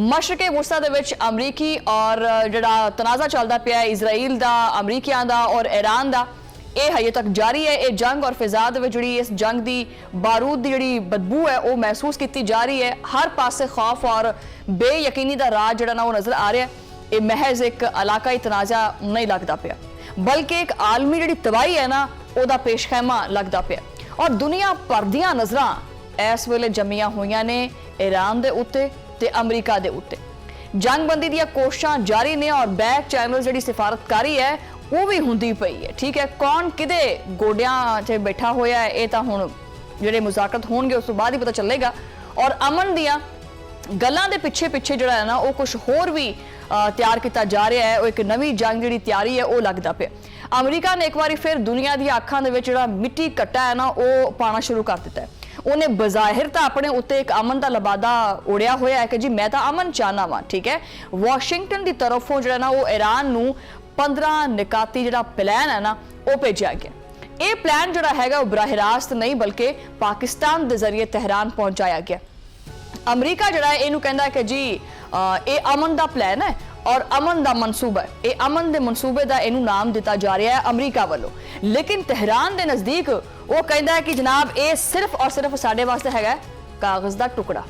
मशरक़े वुस्ता दे विच अमरीकी और जिहड़ा तनाज़ा चलदा पिया इजराइल दा, अमरीकियां दा और ईरान दा, ये हजे तक जारी है। ये जंग और फिजा दे विच जिहड़ी इस जंग दी बारूद दी जिहड़ी बदबू है वो महसूस की जा रही है। हर पासे खौफ और बेयकीनी दा राज जिहड़ा ना वो नजर आ रहा है। ये महज एक इलाकाई तनाज़ा नहीं लगता पिया, बल्कि एक आलमी जिहड़ी तबाही है ना ओदा पेशखैमा लगता पिया। और दुनिया भर दियां नज़रां इस वेले जमीआं होईयां ने ईरान दे उत्ते ते अमरीका दे उत्ते। जंगबंदी दियां कोशिशां जारी ने और बैक चैनल जिहड़ी सिफारतकारी है वो भी हुंदी पई है। ठीक है, कौन किदे गोडियां च बैठा होया है ये तां हुण जिहड़े मुज़ाकरत होणगे उस तो बाद ही पता चलेगा। और अमन दियां गल्लां दे पिछे पिछे जिहड़ा है ना वो कुछ होर भी तैयार किया जा रहा है। वो एक नवी जंग जिहड़ी तैयारी है वो लगदा पिया। अमरीका ने एक बार फिर दुनिया दी अखां दे विच जिहड़ा मिट्टी कट्टा है ना वो पाना शुरू कर दिता है। उन्हें बज़ाहिर तो अपने उत्ते एक अमन का लबादा उड़िया होया है कि जी मैं तो अमन चाहना वा। ठीक है, वाशिंगटन की तरफों जो ना वो ईरान नू 15 निकाती जो प्लान है ना वो भेजा गया। ये प्लान जो है वो बराह रास्त नहीं बल्कि पाकिस्तान के जरिए तेहरान पहुंचाया गया। अमरीका जो है इनू कहता है कि जी ये अमन का प्लान है और अमन का मनसूबा है। ये अमन के मनसूबे का इनू नाम दिता जा रहा है अमरीका वालों। लेकिन तेहरान के नज़दीक वो कहता है कि जनाब ये सिर्फ और सिर्फ साडे वास्ते है कागज़ का टुकड़ा,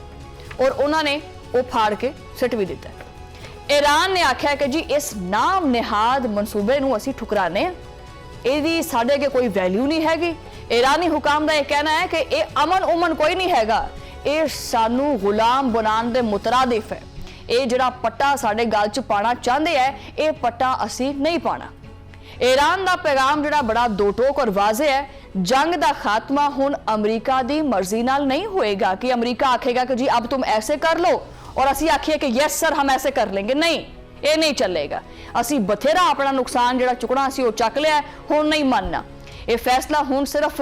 और उन्होंने वो फाड़ के सिट भी दिता है। ईरान ने आख्या कि जी इस नाम निहाद मनसूबे नू असीं ठुकराने, इहदी साडे अगे कोई वैल्यू नहीं हैगी। ईरानी हुकाम का यह कहना है कि ये अमन उमन कोई नहीं हैगा, ये सानू गुलाम बनाने दे मुतरादिफ है। ये जिहड़ा पट्टा साडे गल च पाना चाहते हैं ये पट्टा असीं नहीं पाना। ईरान का पैगाम जिहड़ा बड़ा दो टोक और वाज़े है। जंग का खात्मा हुण अमरीका की मर्जी नाल नहीं होएगा कि अमरीका आखेगा कि जी अब तुम ऐसे कर लो और असीं आखिए कि यस सर हम ऐसे कर लेंगे। नहीं, ये नहीं चलेगा। असीं बथेरा अपना नुकसान जिहड़ा चुकना असीं वो चक लिया, हुण नहीं मनना। ये फैसला हुण सिर्फ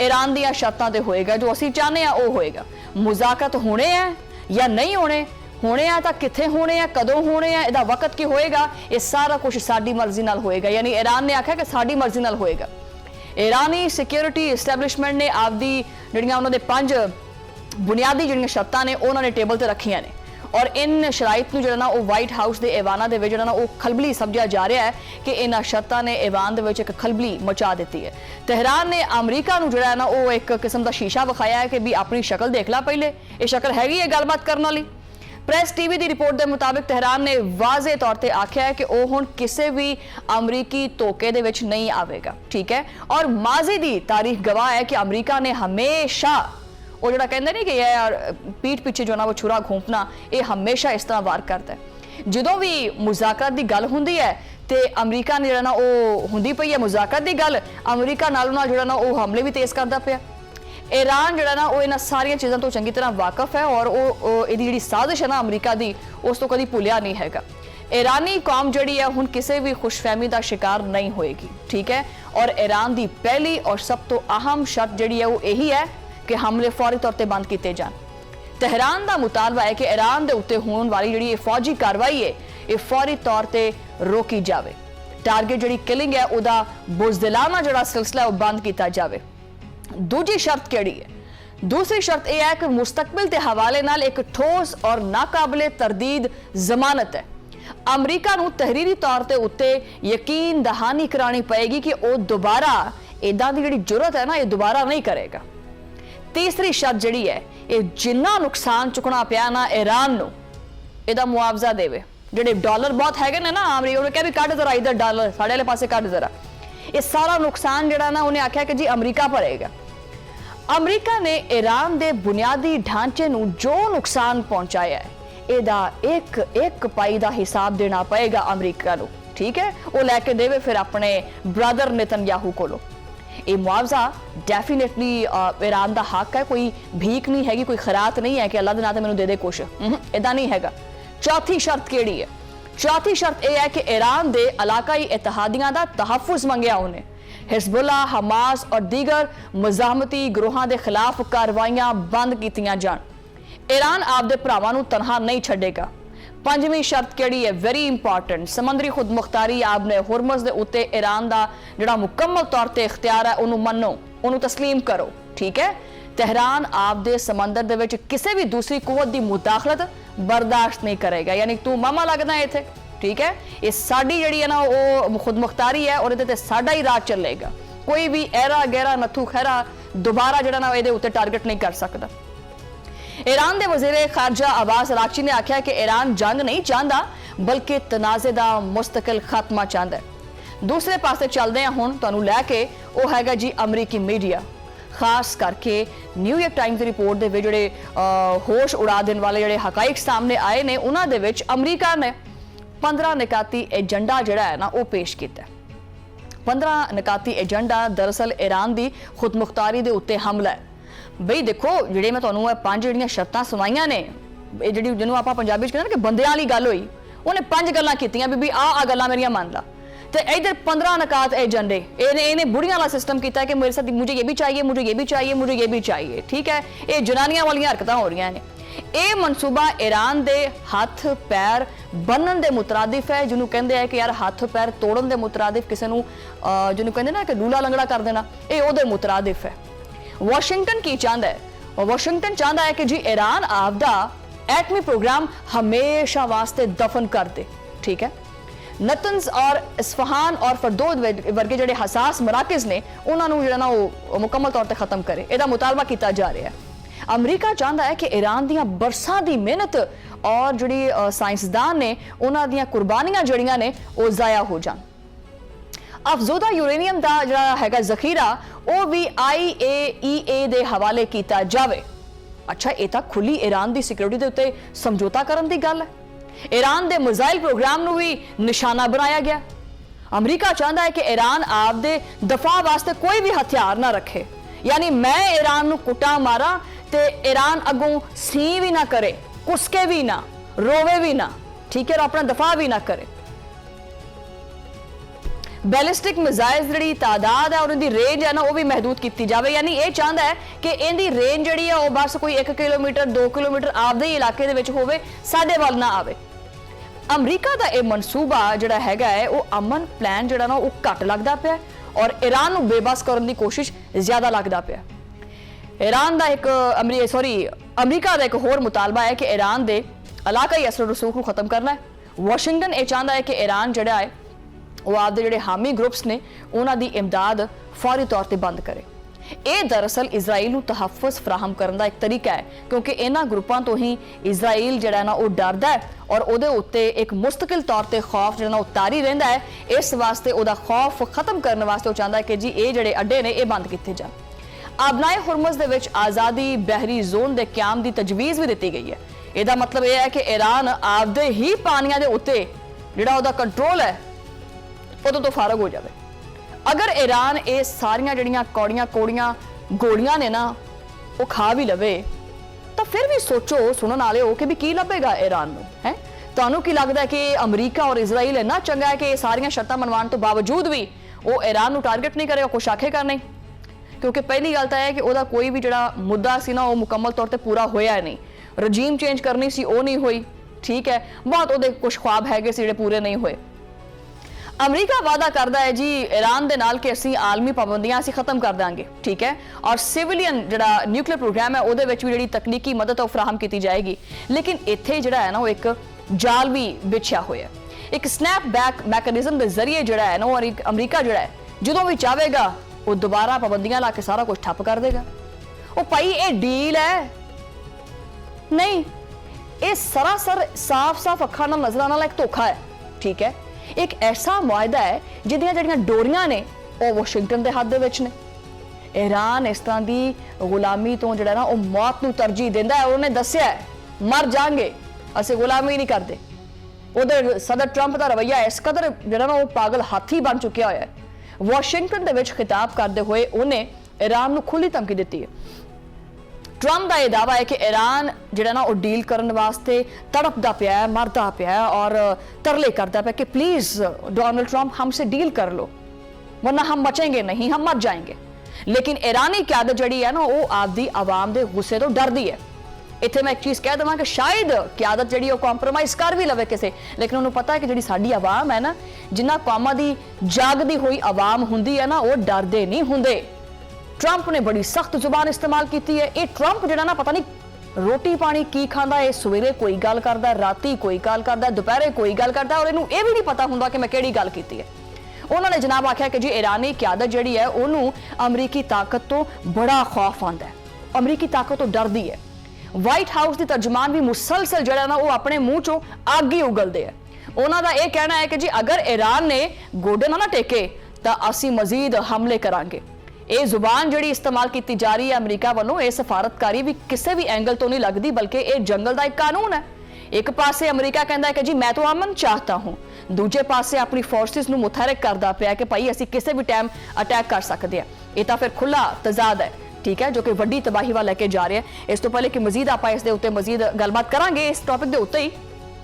ईरान दी शर्तां ते होएगा, जो असीं चाहते हैं वो होएगा। मुज़ाकरत होने हैं या नहीं होने हैं तो कित्थे होने हैं, कदों होने हैं, इहदा वक्त की होएगा, ये सारा कुछ साडी मर्जी नाल होएगा। यानी ईरान ने आख्या कि साडी मर्जी नाल होएगा। ईरानी सिक्योरिटी इस्टैबलिशमेंट ने आपदी जिहड़ियां उन्हां दे 5 बुनियादी जिहड़ियां शर्तां ने उन्होंने टेबल ते रखियां ने, और इन शराइत नूं जिहड़ा ना वो वाइट हाउस के ऐवाना दे विच जिहड़ा ना वो खलबली समझा जा रहा है कि इन्हां शर्तां ने ऐवान दे विच एक खलबली मचा दी है। तेहरान ने अमरीका नूं जिहड़ा ना वो एक किस्म का शीशा विखाया है कि भी अपनी शक्ल देख ला, पहले ये शक्ल हैगी है गलबात करने वाली। प्रेस टीवी की रिपोर्ट के मुताबिक तेहरान ने वाजे तौर पर आख्या है कि वह हुण किसी भी अमरीकी धोखे दे विच नहीं आवेगा। ठीक है, और माजी की तारीख गवाह है कि अमरीका ने हमेशा वो जो कहते नहीं कि यार पीठ पीछे जो ना वो छुरा घोंपना, ये हमेशा इस तरह वार करता है। जो भी मुज़ाकरत की गल हुंदी है तो अमरीका ने जो ना वो हुंदी पई है मुज़ाकरत की गल, अमरीका नालों जो ना वो हमले भी तेज़ करता पिया। ईरान जो ना वो इन सारिया चीज़ों तो चंगी तरह वाकफ है और वो जी साजिश है ना अमरीका की उस तो कभी भुलिया नहीं हैगा। ईरानी कौम जी है हुण किसी भी खुशफहमी का शिकार नहीं होएगी। ठीक है, और ईरान की पहली और सब तो अहम शर्त जी है वो यही है कि हमले फौरी तौर पर बंद किए जान। तेहरान का मुतालबा है कि ईरान के उत्ते होने वाली जी फौजी कार्रवाई है ये फौरी तौर पर रोकी जाए। टारगेट जी किलिंग है वह बुज़दिलाना जो सिलसिला है वह बंद किया जाए। दूजी शर्त केड़ी है? दूसरी शर्त यह है कि मुस्तकबिल के हवाले नाल एक ठोस और नाकाबिले तरदीद जमानत है। अमरीका नूं तहरीरी तौर ते उत्ते यकीन दहानी करानी पएगी कि वह दोबारा इदां दी जिहड़ी जुरत है ना ये दोबारा नहीं करेगा। तीसरी शर्त जिहड़ी है ये जिन्ना नुकसान चुकना पिया ना ईरान नूं इहदा मुआवजा देवे। जिहड़े डॉलर बहुत हैगे ने ना अमरीका ने कहा भी कढ जरा इधर डॉलर साढ़े वाले पासे कढ जरा, ये सारा नुकसान जिहड़ा ना उन्हें आख्या कि जी अमरीका भरेगा। अमरीका ने ईरान के बुनियादी ढांचे नूं जो नुकसान पहुंचाया है इहदा एक एक पाई का हिसाब देना पएगा अमरीका नूं। ठीक है, वो लैके देवे फिर अपने ब्रदर नेतन्याहू कोलों। ये मुआवजा डेफिनेटली ईरान का हक है, कोई भीख नहीं हैगी, कोई खरात नहीं है कि अल्लाह दे नाते मैनूं दे दे कुछ, इदा नहीं हैगा। चौथी शर्त केड़ी है? चौथी शर्त यह है कि ईरान के इलाकाई इतिहादियां का तहफ़ुज़ मंगया उन्हें। हिज़बुल्ला, हमास और दीगर मज़ाहमती ग्रोहां के खिलाफ कार्रवाइयां बंद कीतियां जान। ईरान आपदे भरावां नूं तनहा नहीं छड्डेगा। पंजवीं शर्त केड़ी है? वेरी इंपॉर्टेंट, समंदरी खुद मुख्तारी आपने हुरमुज़ दे उत्ते ईरान का जिहड़ा मुकम्मल तौर पर इख्तियार है उन्होंने मनो, उन्होंने तस्लीम करो। ठीक है, तेहरान आपदे समंदर दे विच किसी भी दूसरी कुवत की मुदाखलत बर्दाश्त नहीं करेगा। यानी तू मामा लगदा है इत्थे, ठीक है, ये साडी जिहड़ी है ना वो खुद मुख्तारी है और इहदे ते साडा ही राज चलेगा। कोई भी ऐरा गैरा नथू खैरा दोबारा जिहड़ा ना इहदे उत्ते टारगेट नहीं कर सकदा। ईरान के वज़ीर खारजा अब्बास अरागची ने आख्या कि ईरान जंग नहीं चाहता बल्कि तनाज़े का मुस्तकिल खात्मा चाहता है। दूसरे पासे चलते हैं हुण तुहानूं लैके वो हैगा जी अमरीकी मीडिया, खास करके न्यूयॉर्क टाइम्स की रिपोर्ट के जिहड़े होश उड़ा देने वाले जिहड़े हकाइक सामने आए ने उन्हां दे विच अमरीका ने 15 निकाती एजेंडा जिहड़ा है ना वो पेश किया। 15 निकाती एजेंडा दरअसल ईरान की खुद मुख्तारी के उत्ते हमला है। बई देखो जिहड़े मैं तुहानूं 5 जिहड़ियां शर्तां सुनाईयां ने, जिहड़ी जिन्हों आपां पंजाबी च कहंदे ना कि बंदियां वाली गल होई, उन्हें 5 गल्लां कीतियां भी आ गल्लां मेरियां मान ला। तो इधर 15 निकात एजेंडे इन्हें बुढ़ियां वाला सिस्टम किया कि मेरे साथ मुझे ये भी चाहिए, मुझे ये भी चाहिए, मुझे ये भी चाहिए, ठीक है, ये जनानियां वाली हरकतां हो रही हैं। ये मनसूबा ईरान के हथ पैर बनन के मुतरादिफ है, जिन्होंने कहते हैं कि यार हथ पैर तोड़न के मुतरादिफ, किसी जिन्होंने कहते ना कि लूला लंगड़ा कर देना, ये उहदे मुतरादिफ है। वाशिंगटन की चाहता है, वाशिंगटन चाहता है कि जी ईरान आपदा एटमी प्रोग्राम हमेशा वास्ते दफन कर दे, ठीक है। नतंज और इस्फहान और फरदोद वर्गे जिहड़े हसास मराकज़ ने उन्होंने जिहड़ा ना वो मुकम्मल तौर पर खत्म करे, इसका मुतालबा किया जा रहा है। अमरीका चाहता है कि ईरान दियां बरसां दी मेहनत और जिहड़ी साइंसदान ने उन्हां दियां कुर्बानियां जिहड़ियां ने वो ज़ाया हो जान। अफजोदा यूरेनियम का जिहड़ा हैगा जखीरा वो भी IAEA दे हवाले किया जावे। अच्छा, ये तो खुली ईरान की सिक्योरिटी के उत्ते समझौता करन दी गल है। ईरान के मिसाइल प्रोग्राम नूं भी निशाना बनाया गया। अमरीका चाहता है कि ईरान आपदे दफा वास्ते कोई भी हथियार ना रखे, यानी मैं ईरान नूं कुटा मारा ते ईरान अगों सी भी ना करे, कुसके भी ना, रोवे भी ना, ठीक है, और अपना दफा भी ना करे। बैलिस्टिक मिसाइल्स जिहड़ी तादाद है और उनकी रेंज है ना वो भी महदूद की जाए। यानी ये चाहता है कि इनकी रेंज जिहड़ी है वो बस कोई 1 किलोमीटर 2 किलोमीटर आपदे ही इलाके दे विच होवे, साडे वल ना आवे। अमरीका का यह मनसूबा जिहड़ा हैगा है वो अमन प्लान जिहड़ा ना वो घट लगदा पिया और ईरान नूं बेबस करने की कोशिश ज्यादा लगदा पिया। ईरान का एक अमरीका का एक होर मुतालबा है कि ईरान के इलाकाई असर रसूख को खत्म करना है। वाशिंगटन ये चाहता है कि ईरान जिहड़ा है वो आपदे जिहड़े हामी ग्रुप्स ने उन्हां दी इमदाद फौरी तौर पर बंद करे। ये दरअसल इजराइल नूं तहफ़्फ़ुज़ फराहम करने का एक तरीका है, क्योंकि इन्हां ग्रुपां तो ही इजराइल जिहड़ा ना वो डरदा है और उहदे उत्ते एक मुस्तकिल तौर पर खौफ जिहड़ा ना तारी रहिंदा है। इस वास्ते उहदा खौफ खत्म करने वास्ते वो चाहता है कि जी ये जिहड़े अड्डे ने ये बंद किए जान। आबनाए हुरमुज़ दे विच आज़ादी बहरी जोन के क्याम की तजवीज़ भी दी गई है। इसका मतलब यह है कि ईरान आपदे ही पानियां दे उत्ते जिहड़ा उहदा कंट्रोल है उदों तो फारग हो जाए। अगर ईरान ये सारियां जिहड़ियां कौड़ियां कोड़ियां गोलियां ने ना वो खा भी लवे तो फिर भी सोचो सुनने वाले हो कि भी की लभेगा ईरान नूं, है। तुहानूं की लगता है कि अमरीका और इजराइल इन्ना चंगा है कि ये सारियां शर्तां मनवाने तो बावजूद भी वो ईरान नूं टारगेट नहीं करेगा, कुछ आखेगा नहीं, क्योंकि पहली गल तो है कि वह कोई भी जिहड़ा मुद्दा सी ना वो मुकम्मल तौर पर पूरा होया नहीं। रजीम चेंज करनी सी वो नहीं हुई, ठीक है, बहुत वो कुछ ख्वाब है जिहड़े पूरे नहीं हुए। अमरीका वादा करता है जी ईरान के नाल कि असीं आलमी पाबंदियां असीं खत्म कर देंगे, ठीक है, और सिविलियन जिहड़ा न्यूक्लियर प्रोग्राम है उहदे विच भी जिहड़ी तकनीकी मदद है फराहम की जाएगी। लेकिन इत्थे जिहड़ा है ना वो एक जाल भी बिछा होया, एक स्नैप बैक मैकेनिज्म के जरिए जिहड़ा है ना वो अमरीका जिहड़ा है जदों भी चाहेगा वो दोबारा पाबंदियां ला के सारा कुछ ठप कर देगा। वो भाई ये डील है नहीं, ये सरासर साफ साफ अखां नाल नजर आने वाला एक धोखा है, ठीक है। एक ऐसा मुआहदा है जिहदियां जिहड़ियां डोरियां ने वो वाशिंगटन के हाथ दे विच ने। ईरान इस तरह की गुलामी तो जिहड़ा ना वो मौत नूं तरजीह दिंदा है। उन्होंने दस्सिया है मर जाएंगे असीं गुलामी नहीं करते। उधर सदर ट्रंप का रवैया इस कदर जिहड़ा ना वो पागल हाथी बन चुकिया होया है। वाशिंगटन दे विच खिताब करते हुए उन्हें ईरान नूं खुली धमकी दी है। ट्रंप का यह दावा है कि ईरान जिहड़ा ना वो डील करने वास्ते तड़पदा पिया है, मरदा पिया है और तरले करता पिया कि प्लीज डोनाल्ड ट्रंप हमसे डील कर लो वरना हम बचेंगे नहीं, हम मर जाएंगे। लेकिन ईरानी क्यादत जिहड़ी है ना वो आपदी आवाम दे गुस्से तो डरदी है। इत्थे मैं एक चीज कह देवां कि शायद क्यादत जिहड़ी वो कॉम्प्रोमाइज़ कर भी लवे किसे, लेकिन उन्होंने पता है कि जिहड़ी साडी आवाम है ना, जिन्हां कौमां दी जागदी हुई आवाम हुंदी है ना, वो डरदे नहीं हुंदे। ट्रंप ने बड़ी सख्त जुबान इस्तेमाल की है। ये ट्रंप जिहड़ा ना पता नहीं ਰੋਟੀ ਪਾਣੀ ਕੀ ਖਾਂਦਾ ਹੈ, ਸਵੇਰੇ ਕੋਈ ਗੱਲ ਕਰਦਾ, ਰਾਤੀ ਕੋਈ ਗੱਲ ਕਰਦਾ, ਦੁਪਹਿਰੇ ਕੋਈ ਗੱਲ ਕਰਦਾ ਔਰ ਇਹਨੂੰ ਇਹ ਵੀ ਨਹੀਂ ਪਤਾ ਹੁੰਦਾ ਕਿ ਮੈਂ ਕਿਹੜੀ ਗੱਲ ਕੀਤੀ ਹੈ। ਉਹਨਾਂ ਨੇ ਜਨਾਬ ਆਖਿਆ ਕਿ ਜੀ ਈਰਾਨੀ ਕਿਆਦਤ ਜਿਹੜੀ ਹੈ ਉਹਨੂੰ ਅਮਰੀਕੀ ਤਾਕਤ ਤੋਂ ਬੜਾ ਖੌਫ ਆਉਂਦਾ ਹੈ, ਅਮਰੀਕੀ ਤਾਕਤ ਤੋਂ ਡਰਦੀ ਹੈ। ਵਾਈਟ ਹਾਊਸ ਦੀ ਤਰਜਮਾਨ ਵੀ ਮੁਸਲਸਲ ਜਿਹੜਾ ਨਾ ਉਹ ਆਪਣੇ ਮੂੰਹ ਚੋਂ ਅੱਗ ਹੀ ਉਗਲਦੇ ਆ। ਉਹਨਾਂ ਦਾ ਇਹ ਕਹਿਣਾ ਹੈ ਕਿ ਜੀ ਅਗਰ ਈਰਾਨ ਨੇ ਗੋਡੇ ਨਾ ਟੇਕੇ ਤਾਂ ਅਸੀਂ ਮਜ਼ੀਦ ਹਮਲੇ ਕਰਾਂਗੇ। ਇਹ ਜ਼ੁਬਾਨ ਜਿਹੜੀ ਇਸਤੇਮਾਲ ਕੀਤੀ ਜਾ ਰਹੀ ਹੈ ਅਮਰੀਕਾ ਵੱਲੋਂ, ਇਹ ਸਫਾਰਤਕਾਰੀ ਵੀ ਕਿਸੇ ਵੀ ਐਂਗਲ ਤੋਂ ਨਹੀਂ ਲੱਗਦੀ, ਬਲਕਿ ਇਹ ਜੰਗਲ ਦਾ ਇੱਕ ਕਾਨੂੰਨ ਹੈ। ਇੱਕ ਪਾਸੇ ਅਮਰੀਕਾ ਕਹਿੰਦਾ ਹੈ ਕਿ ਜੀ ਮੈਂ ਤਾਂ ਅਮਨ ਚਾਹਤਾ ਹੂੰ, ਦੂਜੇ ਪਾਸੇ ਆਪਣੀ ਫੋਰਸਿਸ ਨੂੰ ਮੁਤਹਰਕ ਕਰਦਾ ਪਿਆ ਕਿ ਭਾਈ ਅਸੀਂ ਕਿਸੇ ਵੀ ਟਾਈਮ ਅਟੈਕ ਕਰ ਸਕਦੇ ਹਾਂ। ਇਹ ਤਾਂ ਫਿਰ ਖੁੱਲਾ ਤਜ਼ਾਦ ਹੈ, ਠੀਕ ਹੈ, ਜੋ ਕਿ ਵੱਡੀ ਤਬਾਹੀ ਵੱਲ ਲੈ ਕੇ ਜਾ ਰਿਹਾ ਹੈ। ਇਸ ਤੋਂ ਪਹਿਲੇ ਕਿ ਮਜ਼ੀਦ ਆਪਾਂ ਇਸ ਦੇ ਉੱਤੇ ਮਜ਼ੀਦ ਗੱਲਬਾਤ ਕਰਾਂਗੇ ਇਸ ਟੌਪਿਕ ਦੇ ਉੱਤੇ ਹੀ